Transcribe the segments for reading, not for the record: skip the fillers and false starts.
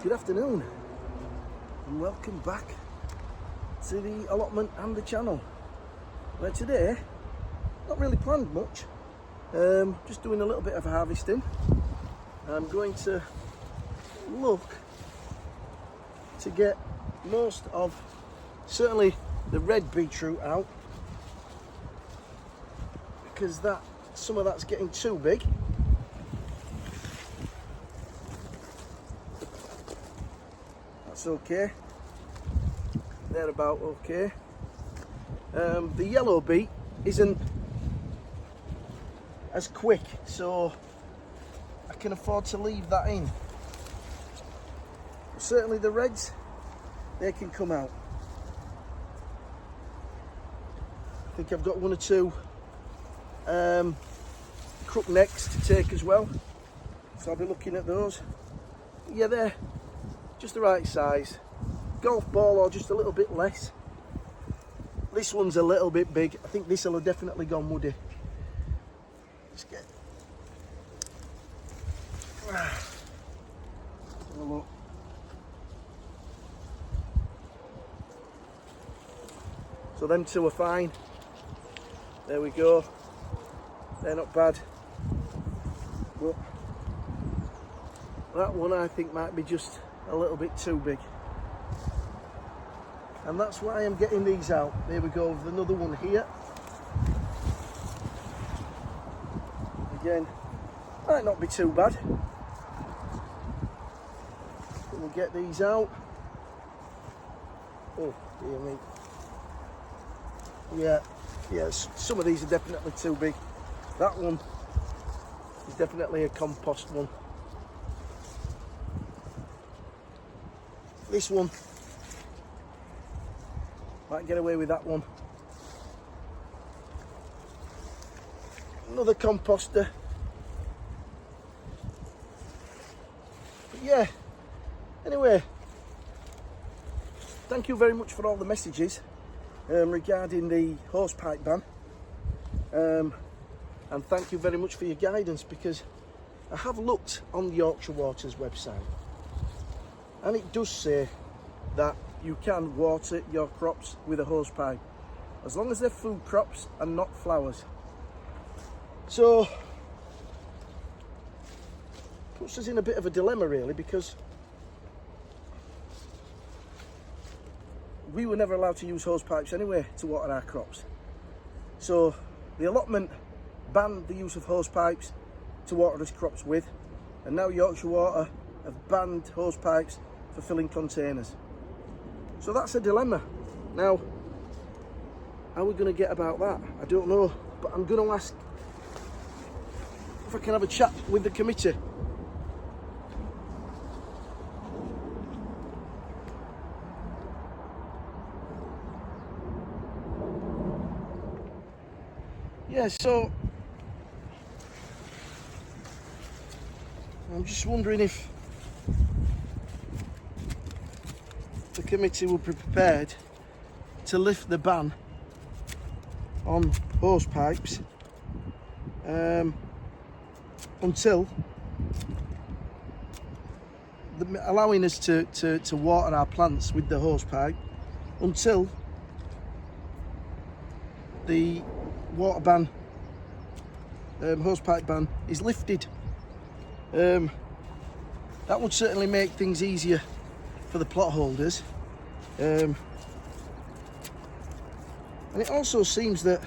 Good afternoon and welcome back to the allotment and the channel. Now today, not really planned much, just doing a little bit of harvesting. I'm going to look to get most of, certainly the red beetroot out, because some of that's getting too big. That's okay, they're about okay. The yellow beet isn't as quick, so I can afford to leave that in. But certainly the reds, they can come out. I think I've got one or two crook necks to take as well, so I'll be looking at those. Yeah, they're just the right size, golf ball or just a little bit less. This one's a little bit big. I think this will have definitely gone woody. Let's get have a look. So them two are fine. There we go. They're not bad. But that one I think might be just a little bit too big. And that's why I'm getting these out. There we go, with another one here. Again, might not be too bad. We'll get these out. Oh, dear me. Yeah, some of these are definitely too big. That one is definitely a compost one. This one, might get away with that one. Another composter. But yeah, anyway, thank you very much for all the messages regarding the hosepipe ban. And thank you very much for your guidance, because I have looked on the Yorkshire Waters website and it does say that you can water your crops with a hosepipe as long as they're food crops and not flowers. So puts us in a bit of a dilemma really, because we were never allowed to use hosepipes anyway to water our crops. So the allotment banned the use of hosepipes to water us crops with, and now Yorkshire Water have banned hosepipes for filling containers. So that's a dilemma. Now, how are we going to get about that? I don't know, but I'm going to ask if I can have a chat with the committee. Yeah, so I'm just wondering if the committee will be prepared to lift the ban on hosepipes until allowing us to water our plants with the hosepipe until the water ban, hosepipe ban is lifted. That would certainly make things easier for the plot holders, and it also seems that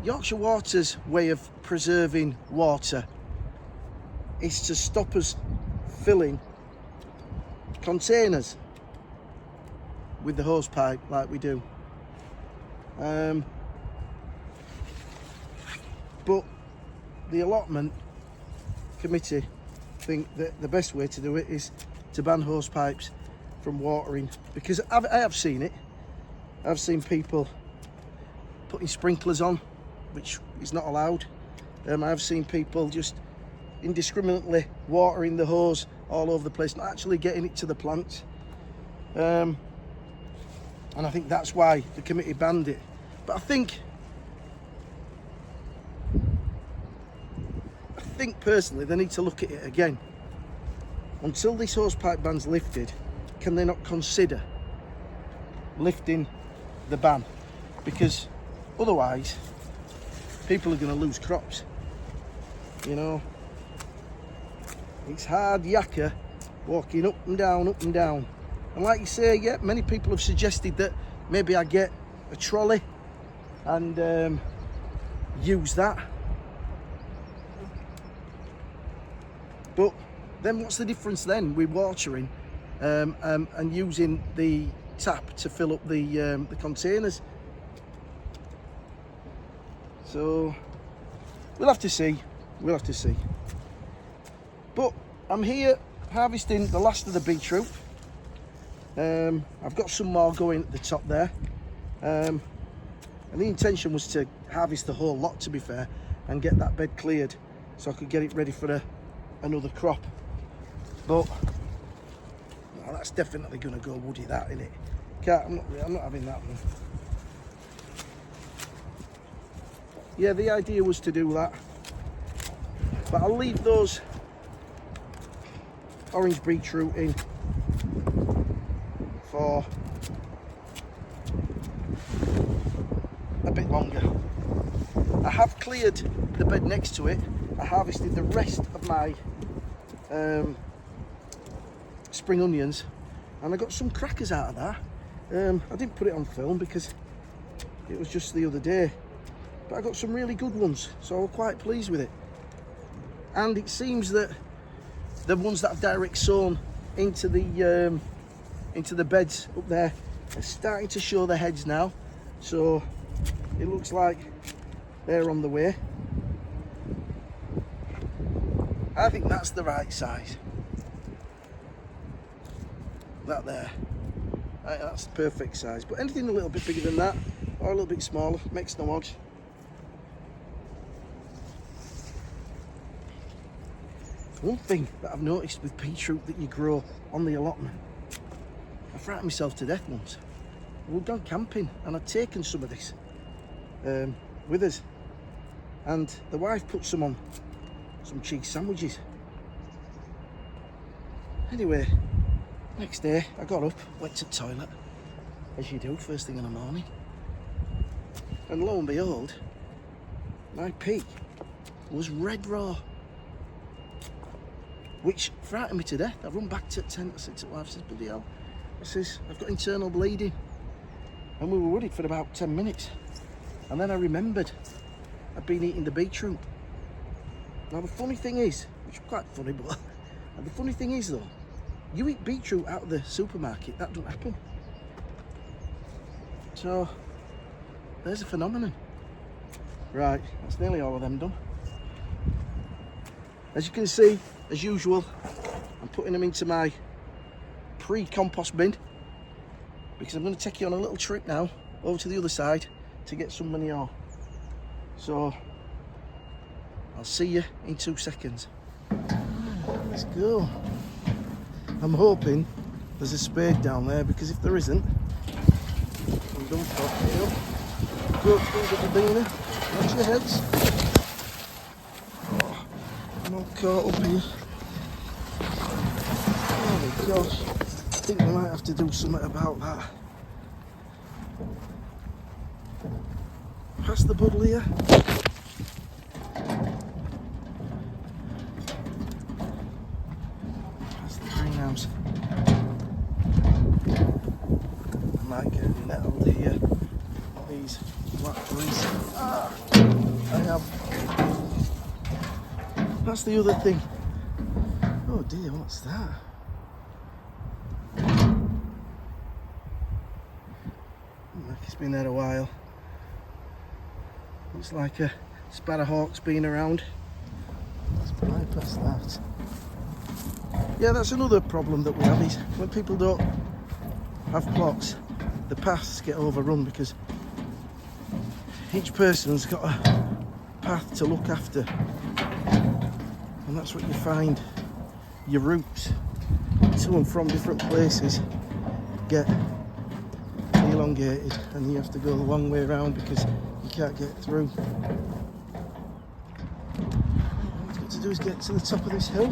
Yorkshire Water's way of preserving water is to stop us filling containers with the hosepipe like we do. But the allotment committee think that the best way to do it is to ban hosepipes from watering, because I have seen it. I've seen people putting sprinklers on, which is not allowed. I've seen people just indiscriminately watering the hose all over the place, not actually getting it to the plants. And I think that's why the committee banned it. But I think think personally they need to look at it again. Until this hosepipe ban's lifted, can they not consider lifting the ban? Because otherwise people are going to lose crops. You know, it's hard yakka walking up and down. And like you say, yeah, many people have suggested that maybe I get a trolley and use that. But then what's the difference then with watering and using the tap to fill up the containers? So we'll have to see. But I'm here harvesting the last of the beetroot. I've got some more going at the top there. And the intention was to harvest the whole lot, to be fair, and get that bed cleared so I could get it ready for another crop. But well, that's definitely going to go woody, that, innit? I'm not having that one. Yeah, the idea was to do that, but I'll leave those orange beetroot in for a bit longer. I have cleared the bed next to it. I harvested the rest of my spring onions, and I got some crackers out of that. I didn't put it on film because it was just the other day, but I got some really good ones, so I was quite pleased with it. And it seems that the ones that I've direct sown into the beds up there are starting to show their heads now, so it looks like they're on the way. I think that's the right size. That there, that's the perfect size. But anything a little bit bigger than that or a little bit smaller makes no odds. One thing that I've noticed with beetroot that you grow on the allotment, I frightened myself to death once. We'd gone camping and I'd taken some of this with us, and the wife put some on some cheese sandwiches. Anyway, next day I got up, went to the toilet, as you do first thing in the morning, and lo and behold, my pee was red raw, which frightened me to death. I run back to the tent. I said to the wife, I said, bloody hell, I says, I've got internal bleeding. And we were worried for about 10 minutes. And then I remembered I'd been eating the beetroot. Now the funny thing is, which is quite funny, but the funny thing is though, you eat beetroot out of the supermarket, that doesn't happen. So, there's a phenomenon. Right, that's nearly all of them done. As you can see, as usual, I'm putting them into my pre-compost bin because I'm going to take you on a little trip now over to the other side to get some manure. So I'll see you in 2 seconds. Let's go. I'm hoping there's a spade down there, because if there isn't, I'm done for it. Go through the beaner, watch your heads. Oh, I'm all caught up here. Oh my gosh, I think we might have to do something about that. Pass the puddle here. Pass the greenhouse. I might get nettled here. These blackberries. Ah, I have. That's the other thing. Oh dear, what's that? Like it's been there a while. Looks like a sparrowhawk's been around. Let's bypass that. Yeah, that's another problem that we have, is when people don't have plots, the paths get overrun because each person's got a path to look after, and that's what you find. Your routes to and from different places get elongated, and you have to go the long way around because you can't get through. Let's get to do is get to the top of this hill.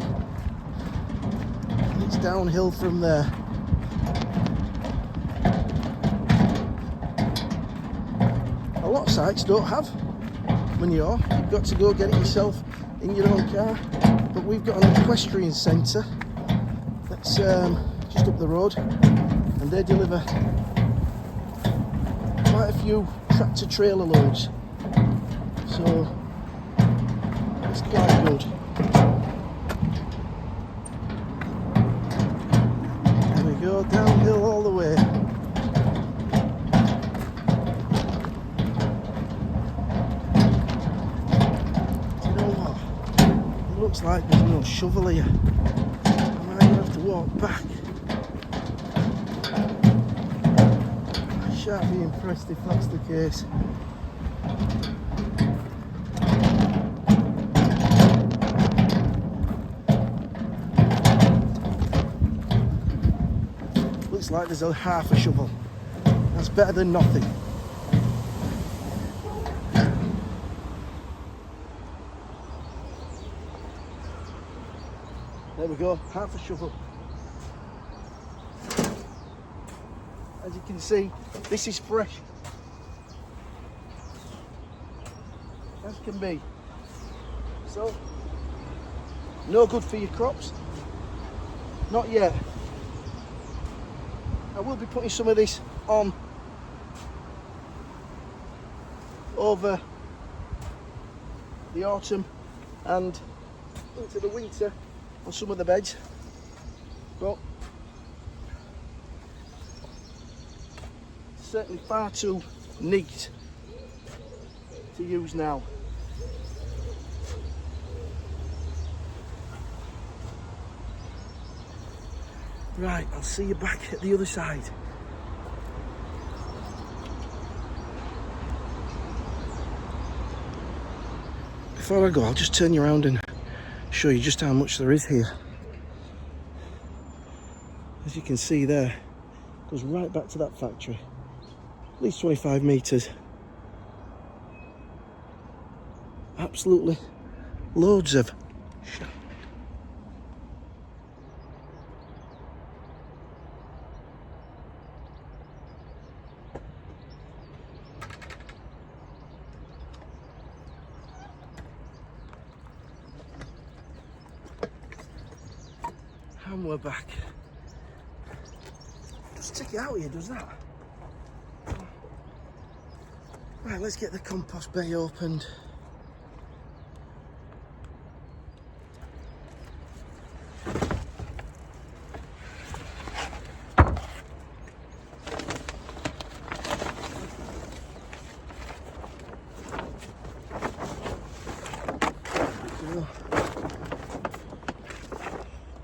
It's downhill from there. A lot of sites don't have manure. You've got to go get it yourself in your own car. But we've got an equestrian centre that's just up the road, and they deliver quite a few tractor trailer loads. So it's quite good. There we go, downhill all the way. Do you know what? It looks like there's no shovel here. I might have to walk back. I shan't be impressed if that's the case. Looks like there's a half a shovel. That's better than nothing. There we go, half a shovel. As you can see, this is fresh as can be. So, no good for your crops. Not yet. I will be putting some of this on over the autumn and into the winter on some of the beds, but certainly far too neat to use now. Right, I'll see you back at the other side. Before I go, I'll just turn you around and show you just how much there is here. As you can see there, it goes right back to that factory. At least 25 metres. Absolutely loads of shit. And we're back. Just take it out here, does that? Right, let's get the compost bay opened.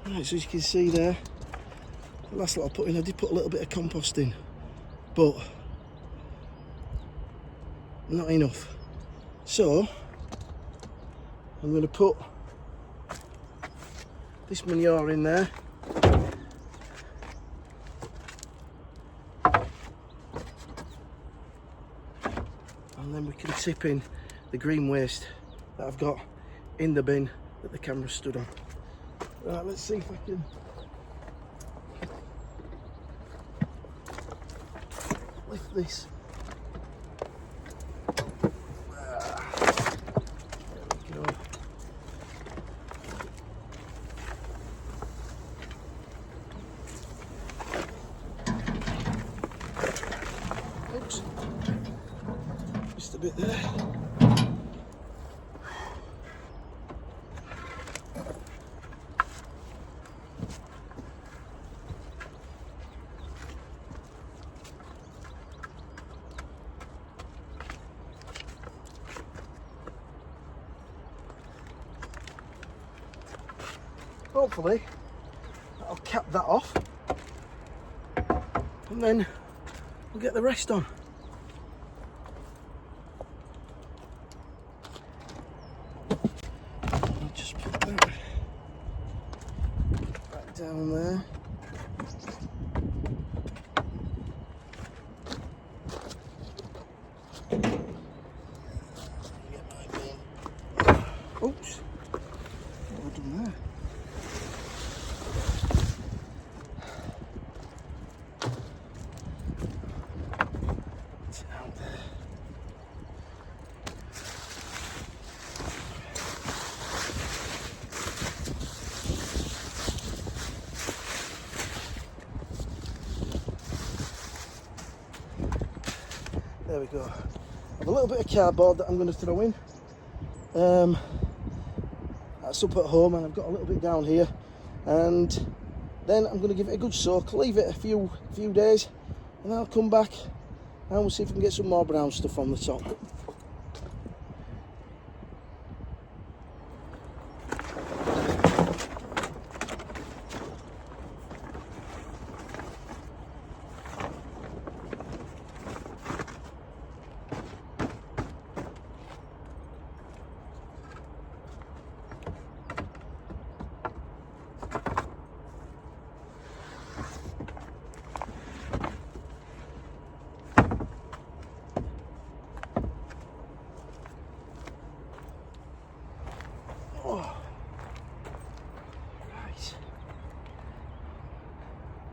Right, so as you can see there, the last lot I put in, I did put a little bit of compost in, but not enough. So I'm going to put this manure in there. And then we can tip in the green waste that I've got in the bin that the camera stood on. Right, let's see if I can lift this. There we go. Oops. Just a bit there. Hopefully I'll cap that off and then we'll get the rest on. I'll just put that back down there. Oops. There we go. I have a little bit of cardboard that I'm going to throw in. That's up at home, and I've got a little bit down here. And then I'm going to give it a good soak, leave it a few days, and I'll come back and we'll see if we can get some more brown stuff on the top.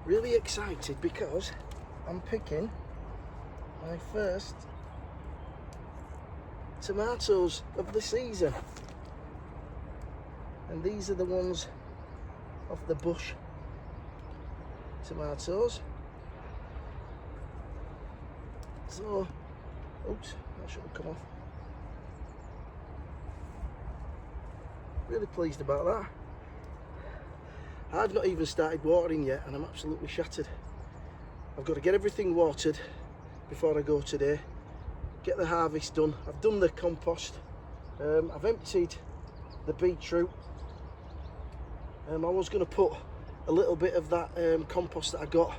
Really excited because I'm picking my first tomatoes of the season, and these are the ones off the bush tomatoes. So, oops, that should have come off. Really pleased about that. I've not even started watering yet, and I'm absolutely shattered. I've got to get everything watered before I go today, get the harvest done. I've done the compost, I've emptied the beetroot. I was going to put a little bit of that compost that I got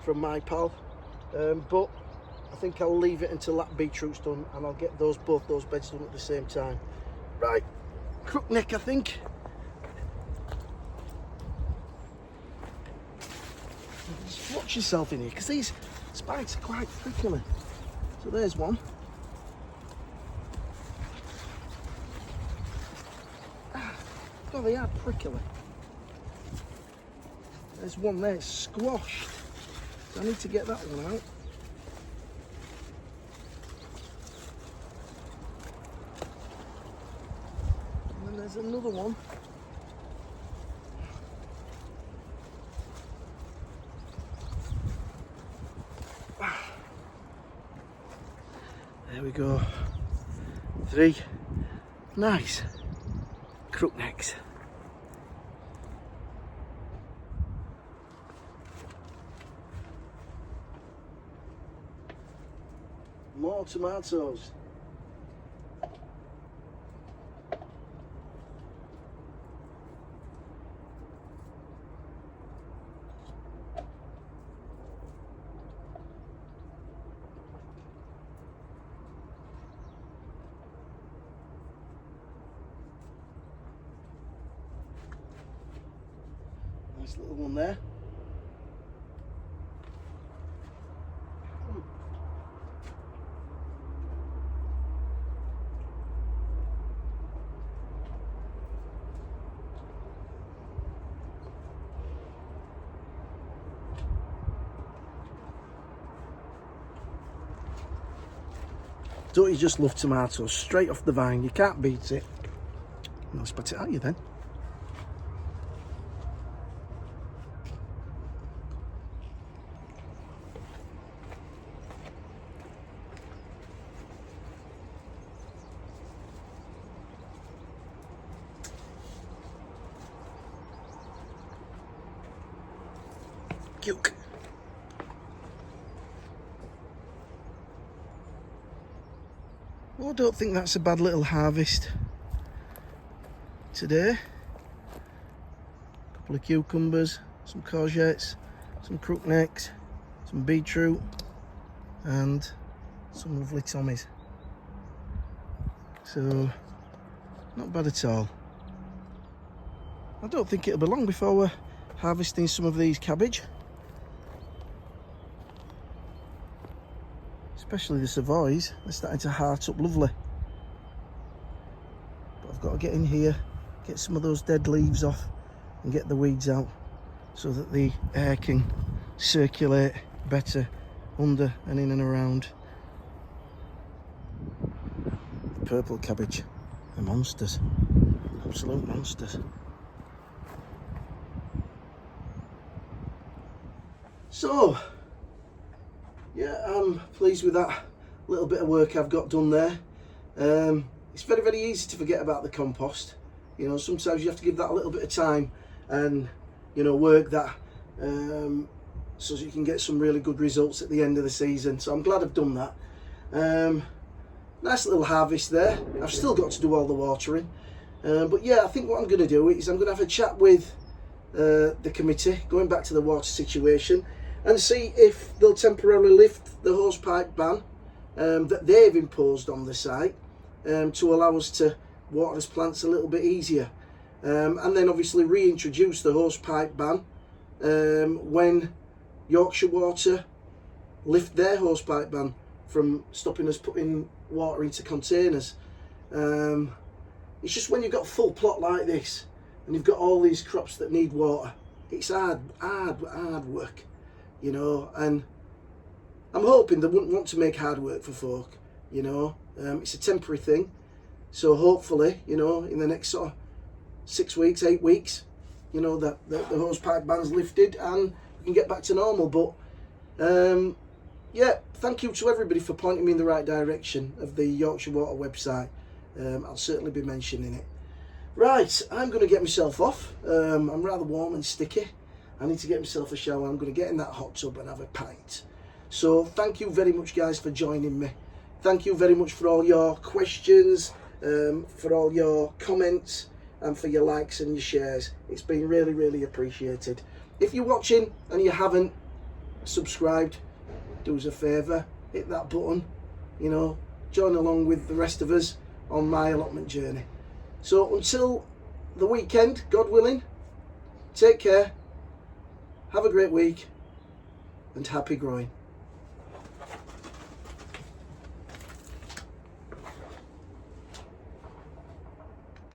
from my pal, but I think I'll leave it until that beetroot's done, and I'll get both those beds done at the same time. Right, crook neck, I think. Just watch yourself in here, because these spikes are quite prickly. So there's one. Oh, they are prickly. There's one there, squashed. So I need to get that one out. And then there's another one. There we go. 3 nice crook necks. More tomatoes. Nice little one there. Don't you just love tomatoes? Straight off the vine, you can't beat it. I'll spat it at you then. Cuke. Well, I don't think that's a bad little harvest today. A couple of cucumbers, some courgettes, some crook necks, some beetroot, and some lovely tommies. So, not bad at all. I don't think it'll be long before we're harvesting some of these cabbage. Especially the Savoys, they're starting to heart up lovely. But I've got to get in here, get some of those dead leaves off and get the weeds out so that the air can circulate better under and in and around purple cabbage. They're monsters. Absolute monsters. So, yeah, I'm pleased with that little bit of work I've got done there. It's very, very easy to forget about the compost. You know, sometimes you have to give that a little bit of time and, you know, work that so that you can get some really good results at the end of the season. So I'm glad I've done that. Nice little harvest there. I've still got to do all the watering. But yeah, I think what I'm going to do is I'm going to have a chat with the committee, going back to the water situation, and see if they'll temporarily lift the hosepipe ban that they've imposed on the site to allow us to water this plants a little bit easier, and then obviously reintroduce the hosepipe ban when Yorkshire Water lift their hosepipe ban from stopping us putting water into containers. It's just when you've got a full plot like this and you've got all these crops that need water, it's hard work, you know, and I'm hoping they wouldn't want to make hard work for folk, you know. It's a temporary thing, so hopefully, you know, in the next sort of 6 weeks, 8 weeks, you know, that the hosepipe ban's lifted and we can get back to normal. But yeah, thank you to everybody for pointing me in the right direction of the Yorkshire Water website. I'll certainly be mentioning it. Right, I'm going to get myself off. I'm rather warm and sticky. I need to get myself a shower. I'm going to get in that hot tub and have a pint. So thank you very much, guys, for joining me. Thank you very much for all your questions, for all your comments, and for your likes and your shares. It's been really, really appreciated. If you're watching and you haven't subscribed, do us a favour, hit that button, you know, join along with the rest of us on my allotment journey. So until the weekend, God willing, take care, have a great week, and happy growing.